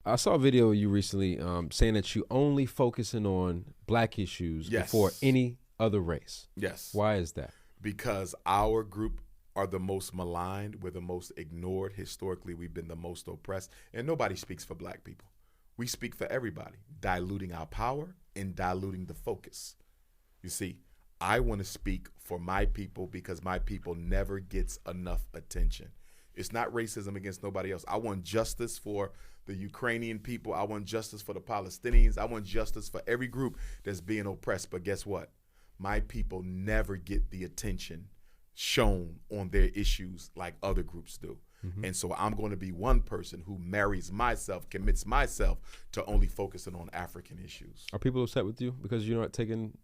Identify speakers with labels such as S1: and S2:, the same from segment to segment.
S1: I saw a video of you recently saying that you only focusing on black issues
S2: Yes.
S1: before any other race.
S2: Yes.
S1: Why is that?
S2: Because our group are the most maligned, we're the most ignored. Historically, we've been the most oppressed, and nobody speaks for black people. We speak for everybody, diluting our power and diluting the focus. You see, I want to speak for my people because my people never gets enough attention. It's not racism against nobody else. I want justice for the Ukrainian people. I want justice for the Palestinians. I want justice for every group that's being oppressed. But guess what? My people never get the attention shown on their issues like other groups do. And so I'm going to be one person who marries myself, commits myself to only focusing on African issues.
S1: Are people upset with you because you're not taking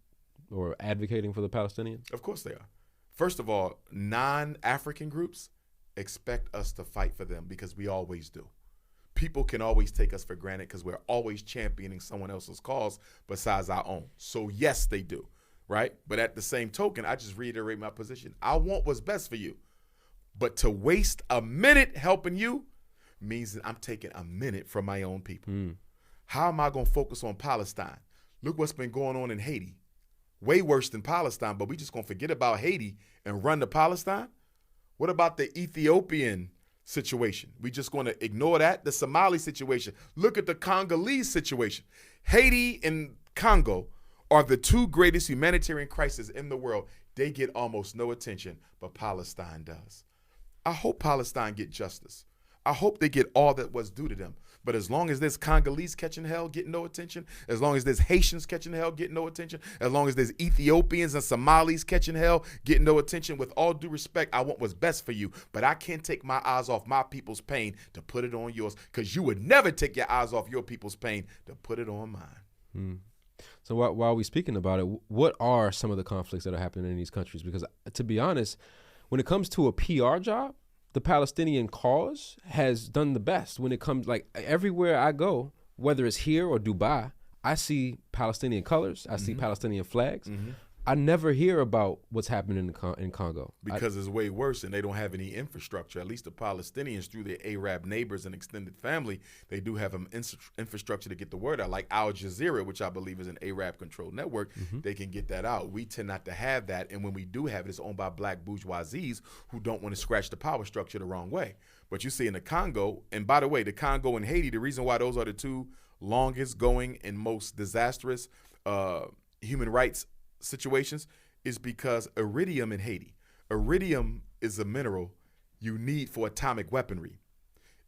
S1: or advocating for the Palestinians?
S2: Of course they are. First of all, non-African groups expect us to fight for them because we always do. People can always take us for granted because we're always championing someone else's cause besides our own. So yes, they do, right? But at the same token, I just reiterate my position. I want what's best for you. But to waste a minute helping you means that I'm taking a minute from my own people. How am I going to focus on Palestine? Look what's been going on in Haiti. Way worse than Palestine, but we just going to forget about Haiti and run to Palestine? What about the Ethiopian situation? We just going to ignore that? The Somali situation. Look at the Congolese situation. Haiti and Congo are the two greatest humanitarian crises in the world. They get almost no attention, but Palestine does. I hope Palestine get justice. I hope they get all that was due to them. But as long as there's Congolese catching hell, getting no attention, as long as there's Haitians catching hell, getting no attention, as long as there's Ethiopians and Somalis catching hell, getting no attention, with all due respect, I want what's best for you. But I can't take my eyes off my people's pain to put it on yours, because you would never take your eyes off your people's pain to put it on mine.
S1: So while we're speaking about it, what are some of the conflicts that are happening in these countries? Because to be honest, when it comes to a PR job, the Palestinian cause has done the best. When it comes, like, everywhere I go, whether it's here or Dubai, I see Palestinian colors. I see Palestinian flags. I never hear about what's happening in Congo.
S2: Because it's way worse, and they don't have any infrastructure. At least the Palestinians, through their Arab neighbors and extended family, they do have an infrastructure to get the word out. Like Al Jazeera, which I believe is an Arab-controlled network, they can get that out. We tend not to have that, and when we do have it, it's owned by black bourgeoisies who don't want to scratch the power structure the wrong way. But you see in the Congo, and by the way, the Congo and Haiti, the reason why those are the two longest going and most disastrous human rights situations is because iridium in Haiti. Iridium is a mineral you need for atomic weaponry.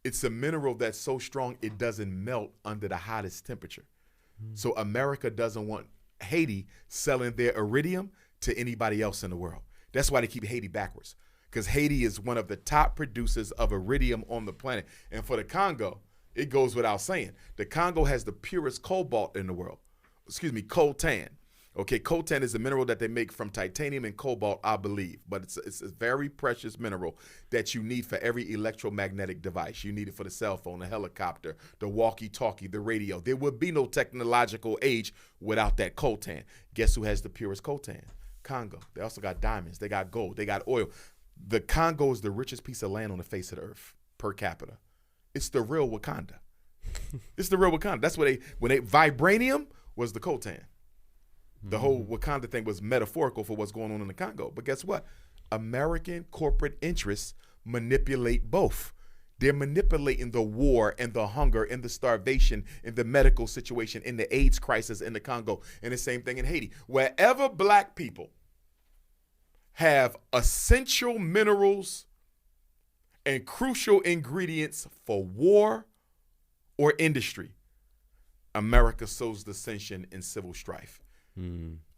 S2: It's a mineral that's so strong it doesn't melt under the hottest temperature. So America doesn't want Haiti selling their iridium to anybody else in the world. That's why they keep Haiti backwards, because Haiti is one of the top producers of iridium on the planet. And for the Congo, it goes without saying, the Congo has the purest cobalt in the world. Coltan. Okay, coltan is a mineral that they make from titanium and cobalt, I believe, but it's a very precious mineral that you need for every electromagnetic device. You need it for the cell phone, the helicopter, the walkie-talkie, the radio. There would be no technological age without that coltan. Guess who has the purest coltan? Congo. They also got diamonds. They got gold. They got oil. The Congo is the richest piece of land on the face of the earth per capita. It's the real Wakanda. It's the real Wakanda. That's what vibranium was the coltan. The whole Wakanda thing was metaphorical for what's going on in the Congo. But guess what? American corporate interests manipulate both. They're manipulating the war and the hunger and the starvation and the medical situation and the AIDS crisis in the Congo, and the same thing in Haiti. Wherever black people have essential minerals and crucial ingredients for war or industry, America sows dissension and civil strife.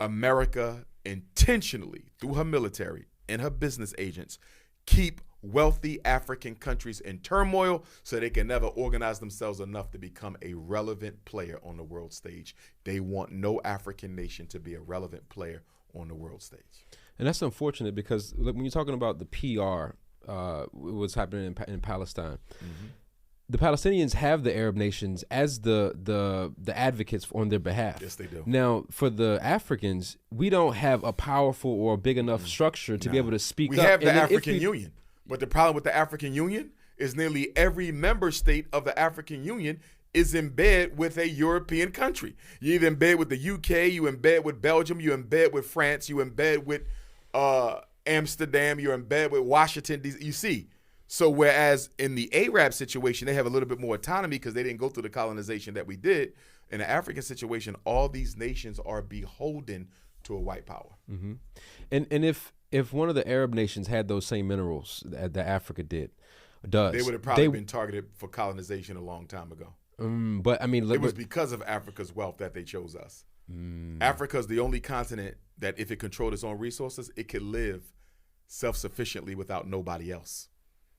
S2: America intentionally, through her military and her business agents, keep wealthy African countries in turmoil so they can never organize themselves enough to become a relevant player on the world stage. They want no African nation to be a relevant player on the world stage.
S1: And that's unfortunate, because look, when you're talking about the PR, what's happening in Palestine, the Palestinians have the Arab nations as the advocates on their behalf.
S2: Yes, they do.
S1: Now, for the Africans, we don't have a powerful or big enough structure to be able to speak up.
S2: We have the African Union, but the problem with the African Union is nearly every member state of the African Union is in bed with a European country. You're either in bed with the UK, you're in bed with Belgium, you're in bed with France, you're in bed with Amsterdam, you're in bed with Washington, D.C. You see. So whereas in the Arab situation, they have a little bit more autonomy because they didn't go through the colonization that we did. In the African situation, all these nations are beholden to a white power.
S1: Mm-hmm. And if one of the Arab nations had those same minerals that Africa does,
S2: they would have probably been targeted for colonization a long time ago.
S1: But I mean,
S2: it was because of Africa's wealth that they chose us. Africa is the only continent that, if it controlled its own resources, it could live self-sufficiently without nobody else.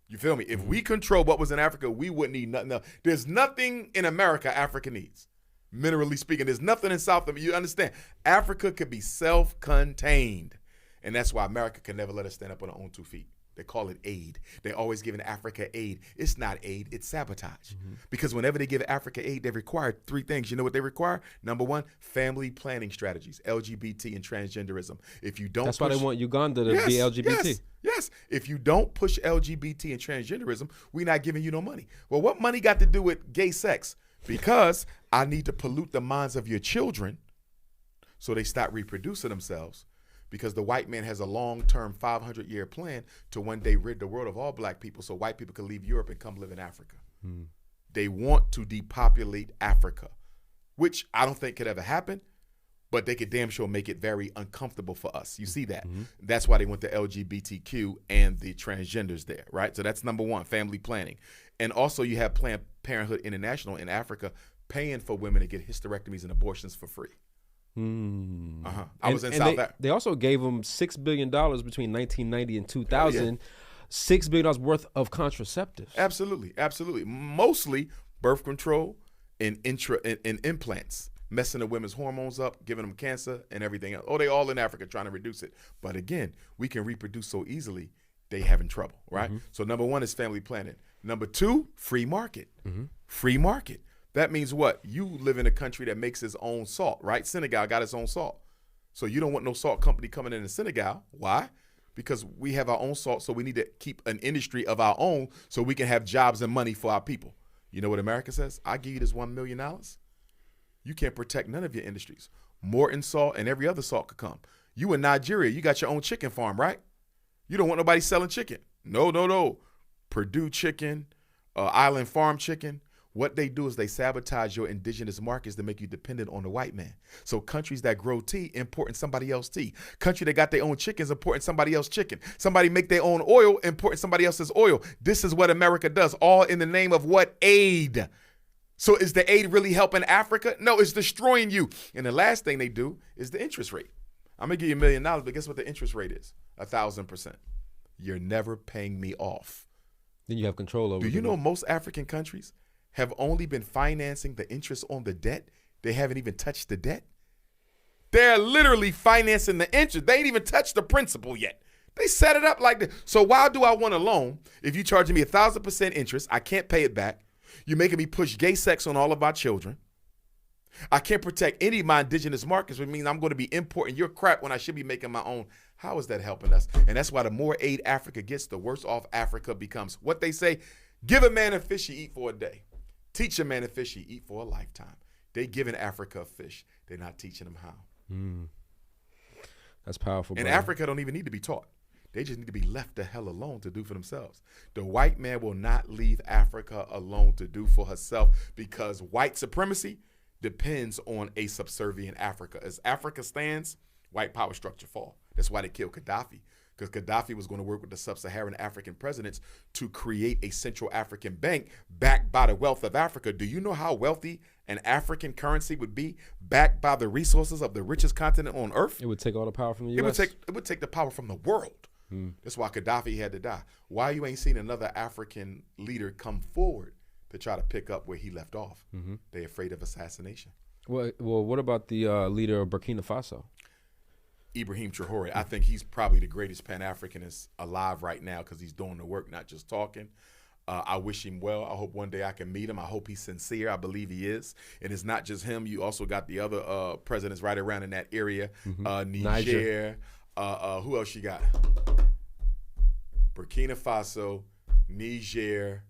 S2: You feel me? If we control what was in Africa, we wouldn't need nothing else. There's nothing in America Africa needs, minerally speaking. There's nothing in South America. You understand? Africa could be self-contained, and that's why America can never let us stand up on our own 2 feet. They call it aid. They're always giving Africa aid. It's not aid, it's sabotage. Because whenever they give Africa aid, they require 3 things. You know what they require? Number 1, family planning strategies, LGBT and transgenderism. If you don't
S1: That's why they want Uganda to be LGBT.
S2: Yes. If you don't push LGBT and transgenderism, we're not giving you no money. Well, what money got to do with gay sex? Because I need to pollute the minds of your children so they stop reproducing themselves. Because the white man has a long-term 500-year plan to one day rid the world of all black people so white people can leave Europe and come live in Africa. They want to depopulate Africa, which I don't think could ever happen, but they could damn sure make it very uncomfortable for us. You see that? That's why they want the LGBTQ and the transgenders there, right? So that's number 1, family planning. And also you have Planned Parenthood International in Africa paying for women to get hysterectomies and abortions for free. I was in South Africa.
S1: They also gave them $6 billion between 1990 and 2000, $6 billion worth of contraceptives.
S2: Absolutely. Mostly birth control and implants, messing the women's hormones up, giving them cancer and everything else. Oh, they all in Africa trying to reduce it. But again, we can reproduce so easily, they having trouble, right? So number 1 is family planning. Number 2, free market. Free market. That means what? You live in a country that makes its own salt, right? Senegal got its own salt. So you don't want no salt company coming in Senegal. Why? Because we have our own salt, so we need to keep an industry of our own so we can have jobs and money for our people. You know what America says? I give you this $1 million. You can't protect none of your industries. Morton Salt and every other salt could come. You in Nigeria, you got your own chicken farm, right? You don't want nobody selling chicken. No. Purdue Chicken, Island Farm Chicken. What they do is they sabotage your indigenous markets to make you dependent on the white man. So countries that grow tea importing somebody else's tea. Country that got their own chickens importing somebody else's chicken. Somebody make their own oil importing somebody else's oil. This is what America does, all in the name of what? Aid. So is the aid really helping Africa? No, it's destroying you. And the last thing they do is the interest rate. I'm going to give you $1 million, but guess what the interest rate is? 1,000%. You're never paying me off.
S1: Then you have control over it.
S2: Do you know most African countries have only been financing the interest on the debt? They haven't even touched the debt. They're literally financing the interest. They ain't even touched the principal yet. They set it up like this. So why do I want a loan if you're charging me 1,000% interest? I can't pay it back. You're making me push gay sex on all of our children. I can't protect any of my indigenous markets, which means I'm going to be importing your crap when I should be making my own. How is that helping us? And that's why the more aid Africa gets, the worse off Africa becomes. What they say, give a man a fish, you eat for a day. Teach a man a fish, you eat for a lifetime. They giving Africa a fish. They're not teaching them how.
S1: That's powerful.
S2: And
S1: brother.
S2: Africa don't even need to be taught. They just need to be left the hell alone to do for themselves. The white man will not leave Africa alone to do for herself, because white supremacy depends on a subservient Africa. As Africa stands, white power structure fall. That's why they killed Gaddafi, because Gaddafi was going to work with the sub-Saharan African presidents to create a Central African bank backed by the wealth of Africa. Do you know how wealthy an African currency would be, backed by the resources of the richest continent on earth?
S1: It would take all the power from the U.S.
S2: It would take the power from the world. That's why Gaddafi had to die. Why you ain't seen another African leader come forward to try to pick up where he left off? They're afraid of assassination.
S1: Well, what about the leader of Burkina Faso?
S2: Ibrahim Traore. I think he's probably the greatest Pan-Africanist alive right now, because he's doing the work, not just talking. I wish him well. I hope one day I can meet him. I hope he's sincere. I believe he is. And it's not just him. You also got the other presidents right around in that area. Niger. Who else you got? Burkina Faso, Niger,